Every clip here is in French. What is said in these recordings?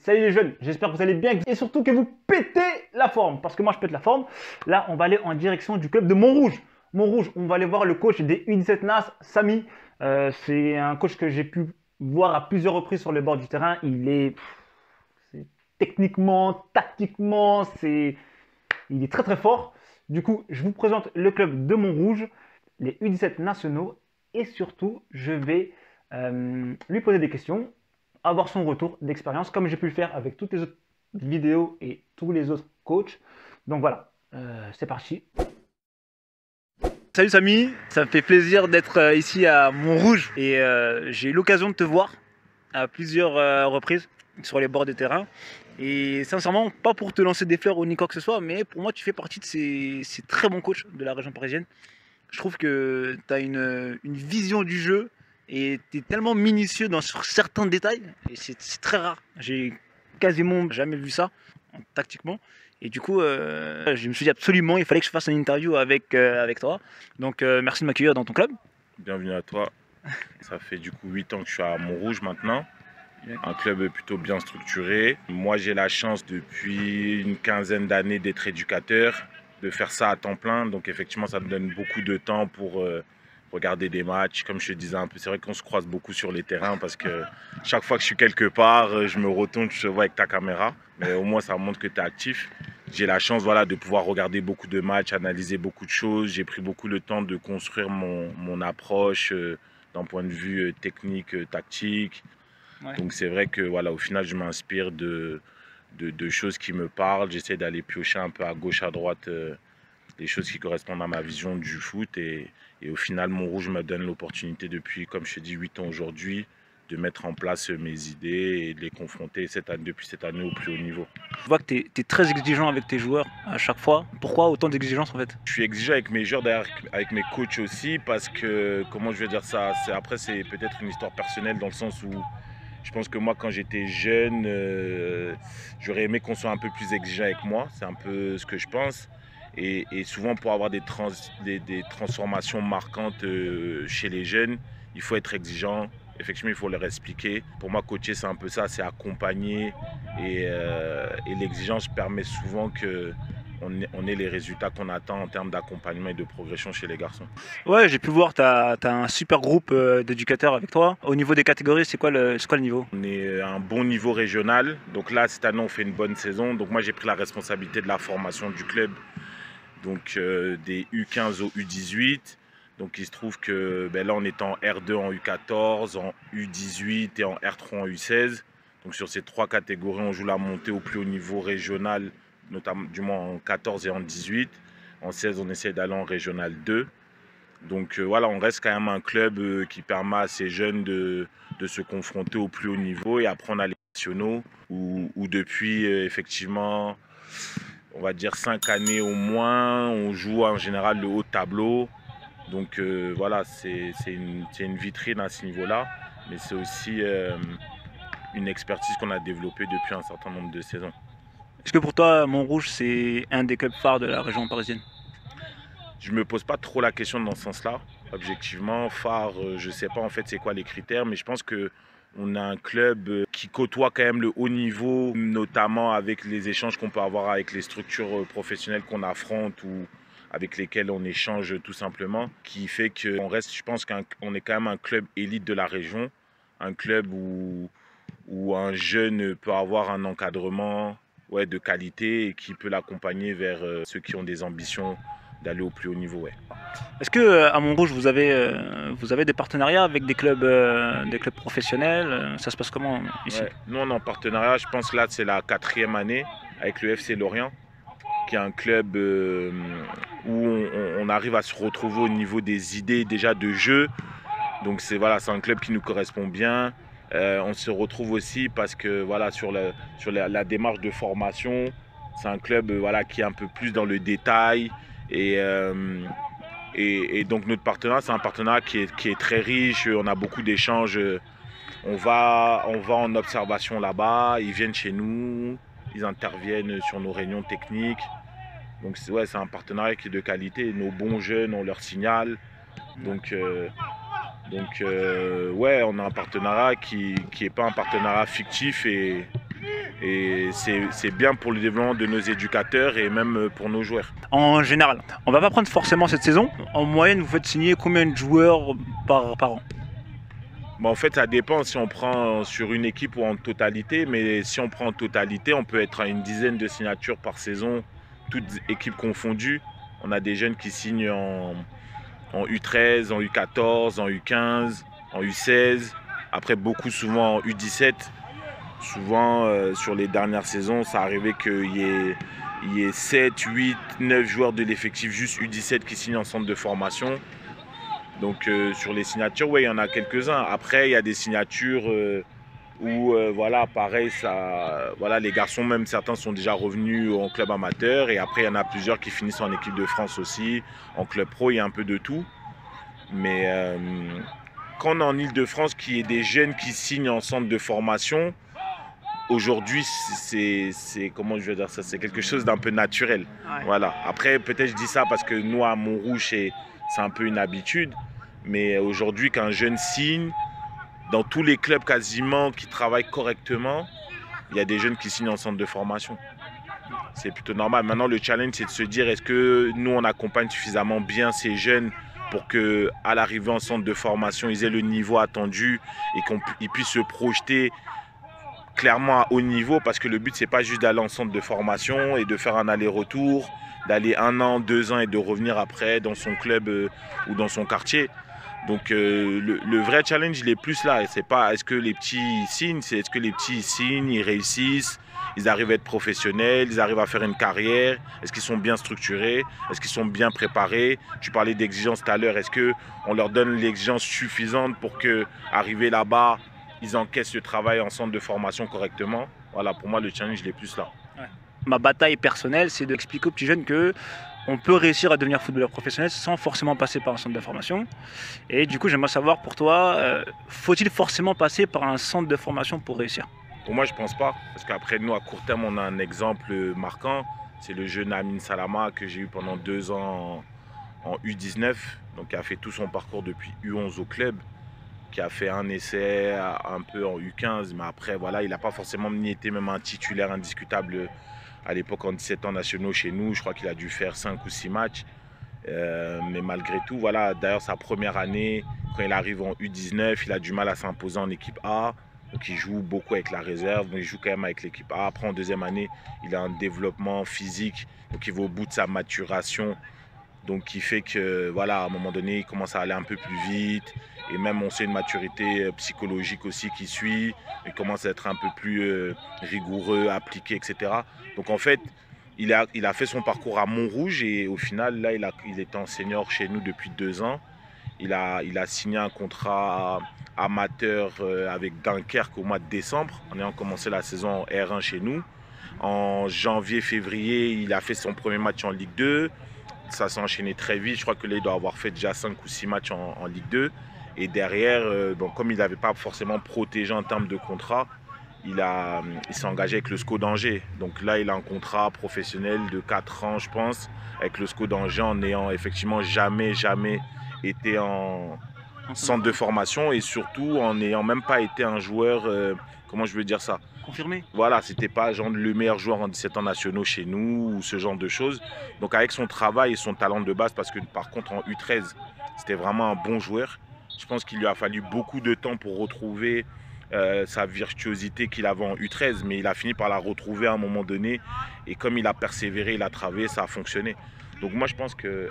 Salut les jeunes, j'espère que vous allez bien et surtout que vous pétez la forme, parce que moi je pète la forme. Là, on va aller en direction du club de Montrouge. Montrouge, on va aller voir le coach des U17 NAS, Samy. C'est un coach que j'ai pu voir à plusieurs reprises sur le bord du terrain. C'est techniquement, tactiquement, il est très très fort. Du coup, je vous présente le club de Montrouge, les U17 nationaux, et surtout, je vais lui poser des questions, avoir son retour d'expérience, comme j'ai pu le faire avec toutes les autres vidéos et tous les autres coachs. Donc voilà, c'est parti. Salut Samy, ça me fait plaisir d'être ici à Montrouge et j'ai eu l'occasion de te voir à plusieurs reprises sur les bords de terrain. Et sincèrement, pas pour te lancer des fleurs ou ni quoi que ce soit, mais pour moi, tu fais partie de ces très bons coachs de la région parisienne. Je trouve que tu as une vision du jeu et tu es tellement minutieux sur certains détails. Et c'est très rare. J'ai quasiment jamais vu ça tactiquement. Et du coup, je me suis dit absolument, il fallait que je fasse une interview avec toi. Donc, merci de m'accueillir dans ton club. Bienvenue à toi. Ça fait du coup 8 ans que je suis à Montrouge maintenant. Un club plutôt bien structuré. Moi, j'ai la chance depuis une quinzaine d'années d'être éducateur, de faire ça à temps plein. Donc effectivement, ça me donne beaucoup de temps pour regarder des matchs. Comme je te disais un peu, c'est vrai qu'on se croise beaucoup sur les terrains parce que chaque fois que je suis quelque part, je me retourne, je te vois avec ta caméra. Mais au moins, ça montre que tu es actif. J'ai la chance de pouvoir regarder beaucoup de matchs, analyser beaucoup de choses. J'ai pris beaucoup le temps de construire mon approche d'un point de vue technique, tactique. Ouais. Donc c'est vrai que au final, je m'inspire de choses qui me parlent. J'essaie d'aller piocher un peu à gauche, à droite les choses qui correspondent à ma vision du foot. Et au final, Montrouge me donne l'opportunité depuis, comme je te dis, 8 ans aujourd'hui, de mettre en place mes idées et de les confronter depuis cette année au plus haut niveau. Je vois que tu es très exigeant avec tes joueurs à chaque fois. Pourquoi autant d'exigence en fait? Je suis exigeant avec mes joueurs, d'ailleurs avec mes coachs aussi, parce que, comment je vais dire ça, après c'est peut-être une histoire personnelle dans le sens où je pense que moi, quand j'étais jeune, j'aurais aimé qu'on soit un peu plus exigeant avec moi. C'est un peu ce que je pense. Et souvent, pour avoir des transformations marquantes chez les jeunes, il faut être exigeant. Effectivement, il faut leur expliquer. Pour moi, coacher, c'est un peu ça, c'est accompagner. Et l'exigence permet souvent qu'on ait les résultats qu'on attend en termes d'accompagnement et de progression chez les garçons. Ouais, j'ai pu voir, tu as un super groupe d'éducateurs avec toi. Au niveau des catégories, c'est quoi le niveau? On est à un bon niveau régional. Donc là, cette année, on fait une bonne saison. Donc moi, j'ai pris la responsabilité de la formation du club. Donc des U15 au U18. Donc il se trouve que là, on est en R2 en U14, en U18 et en R3 en U16. Donc sur ces trois catégories, on joue la montée au plus haut niveau régional, notamment du moins en 14 et en 18. En 16, on essaie d'aller en régional 2. Donc on reste quand même un club qui permet à ces jeunes de se confronter au plus haut niveau. Et après, on a les nationaux où depuis effectivement, on va dire 5 années au moins, on joue en général le haut de tableau. Donc c'est une vitrine à ce niveau-là. Mais c'est aussi une expertise qu'on a développée depuis un certain nombre de saisons. Est-ce que pour toi, Montrouge, c'est un des clubs phares de la région parisienne? Je ne me pose pas trop la question dans ce sens-là. Objectivement, phare, je ne sais pas en fait c'est quoi les critères, mais je pense qu'on a un club qui côtoie quand même le haut niveau, notamment avec les échanges qu'on peut avoir avec les structures professionnelles qu'on affronte ou avec lesquelles on échange tout simplement, qui fait qu'on reste, je pense qu'on est quand même un club élite de la région, un club où un jeune peut avoir un encadrement de qualité et qui peut l'accompagner vers ceux qui ont des ambitions d'aller au plus haut niveau. Ouais. Est-ce que à Montrouge, vous avez des partenariats avec des clubs professionnels? Ça se passe comment ici? Ouais. Nous, on est en partenariat. Je pense que là, c'est la 4e année avec le FC Lorient, qui est un club où on arrive à se retrouver au niveau des idées déjà de jeu. Donc c'est un club qui nous correspond bien. On se retrouve aussi parce que sur la démarche de formation, c'est un club qui est un peu plus dans le détail. Et donc notre partenariat, c'est un partenariat qui est très riche. On a beaucoup d'échanges. On va en observation là-bas. Ils viennent chez nous. Ils interviennent sur nos réunions techniques. Donc c'est un partenariat qui est de qualité. Nos bons jeunes, on leur signale. Donc on a un partenariat qui n'est pas un partenariat fictif et Et c'est bien pour le développement de nos éducateurs et même pour nos joueurs. En général, on va pas prendre forcément cette saison. En moyenne, vous faites signer combien de joueurs par an? Bon, en fait, ça dépend si on prend sur une équipe ou en totalité. Mais si on prend en totalité, on peut être à une dizaine de signatures par saison, toutes équipes confondues. On a des jeunes qui signent en U13, en U14, en U15, en U16. Après, souvent en U17. Souvent, sur les dernières saisons, ça arrivait qu'il y ait 7, 8, 9 joueurs de l'effectif juste U17 qui signent en centre de formation. Donc sur les signatures, ouais, il y en a quelques-uns. Après, il y a des signatures où, voilà, pareil, voilà, les garçons, même certains sont déjà revenus en club amateur. Et après, il y en a plusieurs qui finissent en équipe de France aussi, en club pro, il y a un peu de tout. Mais quand on est en Ile-de-France, qu'il y ait des jeunes qui signent en centre de formation, aujourd'hui, comment je veux dire ça, c'est quelque chose d'un peu naturel. Ouais. Voilà. Après, peut-être je dis ça parce que nous, à Montrouge, c'est un peu une habitude. Mais aujourd'hui, qu'un jeune signe, dans tous les clubs quasiment qui travaillent correctement, il y a des jeunes qui signent en centre de formation. C'est plutôt normal. Maintenant, le challenge, c'est de se dire, est-ce que nous, on accompagne suffisamment bien ces jeunes pour qu'à l'arrivée en centre de formation, ils aient le niveau attendu et qu'ils puissent se projeter clairement à haut niveau, parce que le but, c'est pas juste d'aller en centre de formation et de faire un aller-retour, d'aller 1 an, 2 ans et de revenir après dans son club ou dans son quartier. Donc le vrai challenge, il est plus là. C'est pas est-ce que les petits signent, c'est est-ce que les petits signent, ils réussissent, ils arrivent à être professionnels, ils arrivent à faire une carrière, est-ce qu'ils sont bien structurés, est-ce qu'ils sont bien préparés. Tu parlais d'exigence tout à l'heure, est-ce qu'on leur donne l'exigence suffisante pour qu'arriver là-bas, ils encaissent le travail en centre de formation correctement. Voilà, pour moi, le challenge, il est plus là. Ouais. Ma bataille personnelle, c'est d'expliquer aux petits jeunes qu'on peut réussir à devenir footballeur professionnel sans forcément passer par un centre de formation. Et du coup, j'aimerais savoir pour toi, faut-il forcément passer par un centre de formation pour réussir? Pour moi, je ne pense pas. Parce qu'après, nous, à court terme, on a un exemple marquant. C'est le jeune Amine Salama que j'ai eu pendant 2 ans en U19. Donc, qui a fait tout son parcours depuis U11 au club, qui a fait un essai un peu en U15, mais après, voilà, il n'a pas forcément ni été même un titulaire indiscutable à l'époque en 17 ans nationaux chez nous. Je crois qu'il a dû faire 5 ou 6 matchs. Mais malgré tout, voilà, d'ailleurs, sa première année, quand il arrive en U19, il a du mal à s'imposer en équipe A. Donc, il joue beaucoup avec la réserve, mais il joue quand même avec l'équipe A. Après, en deuxième année, il a un développement physique, donc il va au bout de sa maturation. Donc, qui fait que, voilà, à un moment donné, il commence à aller un peu plus vite. Et même, on sait une maturité psychologique aussi qui suit. Il commence à être un peu plus rigoureux, appliqué, etc. Donc, en fait, il a fait son parcours à Montrouge. Et au final, là, il est en senior chez nous depuis 2 ans. Il a signé un contrat amateur avec Dunkerque au mois de décembre, en ayant commencé la saison en R1 chez nous. En janvier, février, il a fait son premier match en Ligue 2. Ça s'est enchaîné très vite. Je crois que là, il doit avoir fait déjà 5 ou 6 matchs en Ligue 2. Et derrière, bon, comme il n'avait pas forcément protégé en termes de contrat, il s'est engagé avec le SCO d'Angers. Donc là, il a un contrat professionnel de 4 ans, je pense, avec le SCO d'Angers, en n'ayant effectivement jamais été en centre de formation et surtout en n'ayant même pas été un joueur, comment je veux dire ça, confirmé. Voilà, c'était pas genre le meilleur joueur en 17 ans nationaux chez nous ou ce genre de choses. Donc avec son travail et son talent de base, parce que par contre en U13, c'était vraiment un bon joueur. Je pense qu'il lui a fallu beaucoup de temps pour retrouver sa virtuosité qu'il avait en U13, mais il a fini par la retrouver à un moment donné. Et comme il a persévéré, il a travaillé, ça a fonctionné. Donc moi je pense que,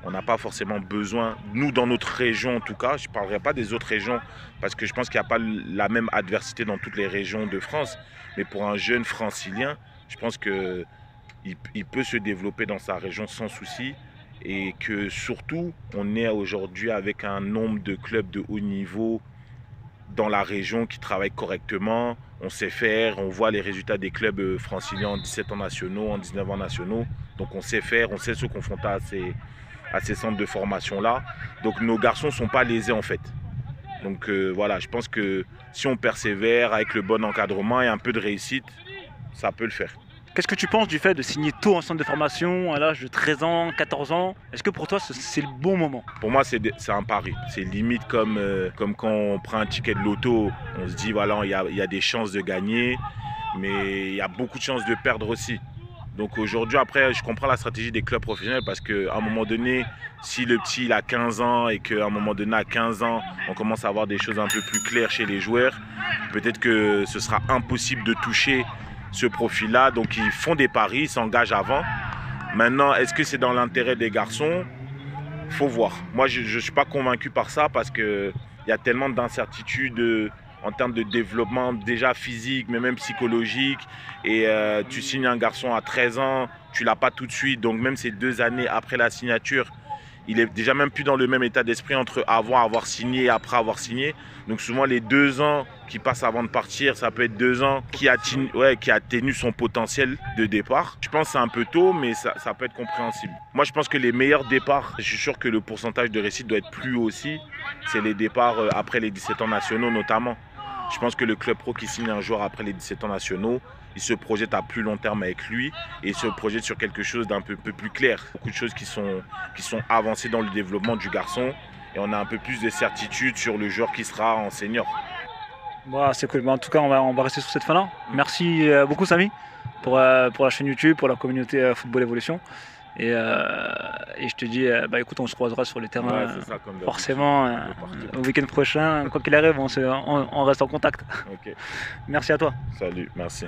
on n'a pas forcément besoin, nous dans notre région en tout cas, je ne parlerai pas des autres régions, parce que je pense qu'il n'y a pas la même adversité dans toutes les régions de France. Mais pour un jeune francilien, je pense qu'il peut se développer dans sa région sans souci. Et que surtout, on est aujourd'hui avec un nombre de clubs de haut niveau dans la région qui travaillent correctement. On sait faire, on voit les résultats des clubs franciliens en 17 ans nationaux, en 19 ans nationaux. Donc on sait faire, on sait se confronter à ces centres de formation-là. Donc nos garçons ne sont pas lésés en fait. Donc voilà, je pense que si on persévère avec le bon encadrement et un peu de réussite, ça peut le faire. Qu'est-ce que tu penses du fait de signer tôt en centre de formation à l'âge de 13 ans, 14 ans? Est-ce que pour toi c'est le bon moment? Pour moi c'est un pari. C'est limite comme quand on prend un ticket de loto, on se dit voilà, il y a des chances de gagner. mais il y a beaucoup de chances de perdre aussi. Donc aujourd'hui, après, je comprends la stratégie des clubs professionnels parce qu'à un moment donné, si le petit il a 15 ans et qu'à un moment donné, à 15 ans, on commence à avoir des choses un peu plus claires chez les joueurs, peut-être que ce sera impossible de toucher ce profil-là. Donc ils font des paris, ils s'engagent avant. Maintenant, est-ce que c'est dans l'intérêt des garçons? Faut voir. Moi, je ne suis pas convaincu par ça parce qu'il y a tellement d'incertitudes en termes de développement déjà physique, mais même psychologique. Et tu signes un garçon à 13 ans, tu ne l'as pas tout de suite. Donc même ces 2 années après la signature, il est déjà même plus dans le même état d'esprit entre avant avoir signé et après avoir signé. Donc souvent les 2 ans qui passent avant de partir, ça peut être 2 ans qui atténue son potentiel de départ. Je pense que c'est un peu tôt, mais ça peut être compréhensible. Moi je pense que les meilleurs départs, je suis sûr que le pourcentage de réussite doit être plus haut aussi. C'est les départs après les 17 ans nationaux notamment. Je pense que le club pro qui signe un joueur après les 17 ans nationaux, il se projette à plus long terme avec lui et il se projette sur quelque chose d'un peu plus clair. Beaucoup de choses qui sont avancées dans le développement du garçon et on a un peu plus de certitude sur le joueur qui sera en senior. Bon, c'est cool. En tout cas, on va rester sur cette fin-là. Merci beaucoup, Samy, pour la chaîne YouTube, pour la communauté Football Evolution. Et je te dis, écoute, on se croisera sur les terrains forcément au week-end prochain. Quoi qu'il arrive, on reste en contact. Okay. Merci à toi. Salut, merci.